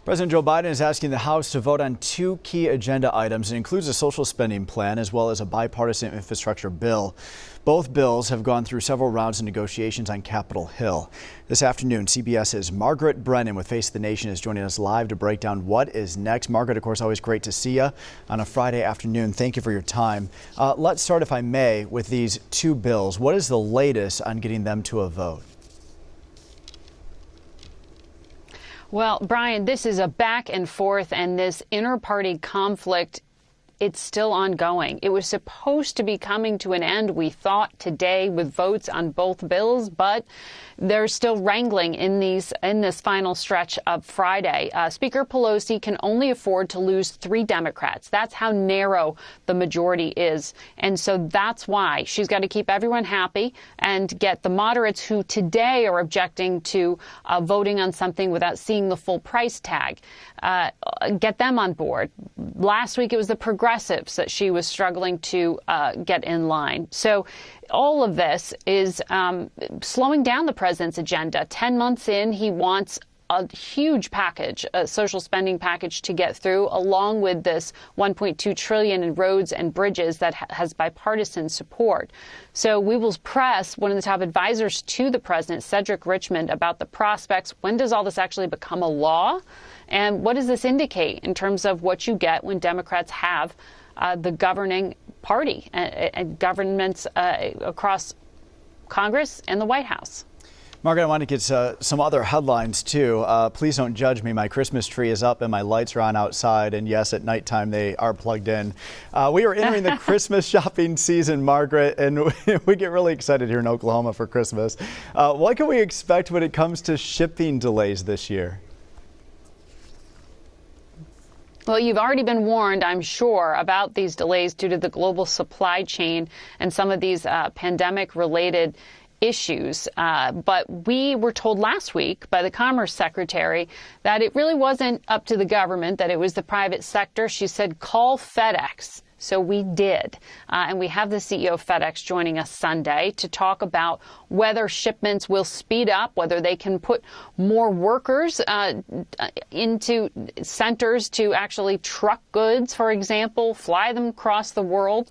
President Joe Biden is asking the House to vote on two key agenda items. It includes a social spending plan as well as a bipartisan infrastructure bill. Both bills have gone through several rounds of negotiations on Capitol Hill. This afternoon, CBS's Margaret Brennan with Face the Nation is joining us live to break down what is next. Margaret, of course, always great to see you on a Friday afternoon. Thank you for your time. Let's start, if I may, with these two bills. What is the latest on getting them to a vote? Well, Brian, this is a back and forth, and this inter-party conflict, it's still ongoing. It was supposed to be coming to an end, we thought, today with votes on both bills, but they're still wrangling in this final stretch of Friday. Speaker Pelosi can only afford to lose 3 Democrats. That's how narrow the majority is. And so that's why she's got to keep everyone happy and get the moderates who today are objecting to voting on something without seeing the full price tag, get them on board. Last week it was the progressives that she was struggling to get in line. So all of this is slowing down the president's agenda. 10 months in, he wants a huge package, a social spending package to get through, along with this $1.2 trillion in roads and bridges that has bipartisan support. So we will press one of the top advisors to the president, Cedric Richmond, about the prospects. When does all this actually become a law? And what does this indicate in terms of what you get when Democrats have the governing party and governments across Congress and the White House? Margaret, I want to get some other headlines, too. Please don't judge me. My Christmas tree is up and my lights are on outside. And yes, at nighttime, they are plugged in. We are entering the Christmas shopping season, Margaret, and we get really excited here in Oklahoma for Christmas. What can we expect when it comes to shipping delays this year? Well, you've already been warned, I'm sure, about these delays due to the global supply chain and some of these pandemic-related issues. But we were told last week by the Commerce Secretary that it really wasn't up to the government, that it was the private sector. She said, call FedEx. So we did. And we have the CEO of FedEx joining us Sunday to talk about whether shipments will speed up, whether they can put more workers into centers to actually truck goods, for example, fly them across the world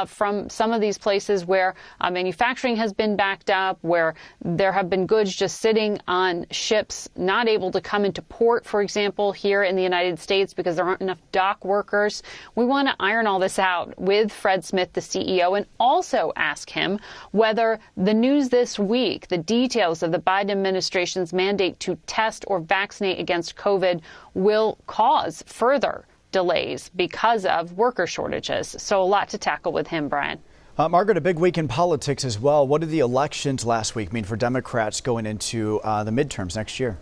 from some of these places where manufacturing has been backed up, where there have been goods just sitting on ships, not able to come into port, for example, here in the United States because there aren't enough dock workers. We want to iron all this out with Fred Smith, the CEO, and also ask him whether the news this week, the details of the Biden administration's mandate to test or vaccinate against COVID, will cause further delays because of worker shortages. So a lot to tackle with him, Brian. Margaret, a big week in politics as well. What did the elections last week mean for Democrats going into the midterms next year?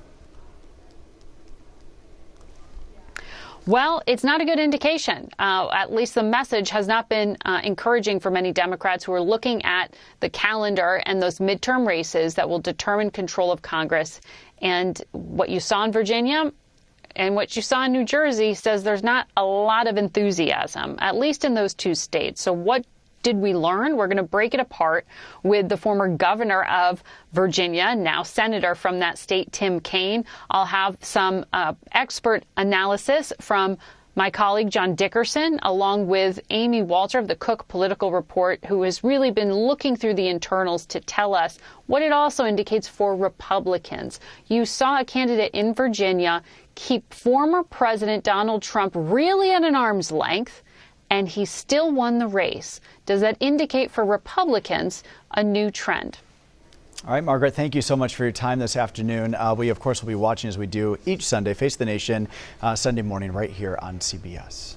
Well, it's not a good indication. At least the message has not been encouraging for many Democrats who are looking at the calendar and those midterm races that will determine control of Congress. And what you saw in Virginia and what you saw in New Jersey says there's not a lot of enthusiasm, at least in those two states. So what did we learn? We're going to break it apart with the former governor of Virginia, now senator from that state, Tim Kaine. I'll have some expert analysis from my colleague, John Dickerson, along with Amy Walter of the Cook Political Report, who has really been looking through the internals to tell us what it also indicates for Republicans. You saw a candidate in Virginia keep former President Donald Trump really at an arm's length, and he still won the race. Does that indicate for Republicans a new trend? All right, Margaret, thank you so much for your time this afternoon. We, of course, will be watching as we do each Sunday, Face the Nation, Sunday morning right here on CBS.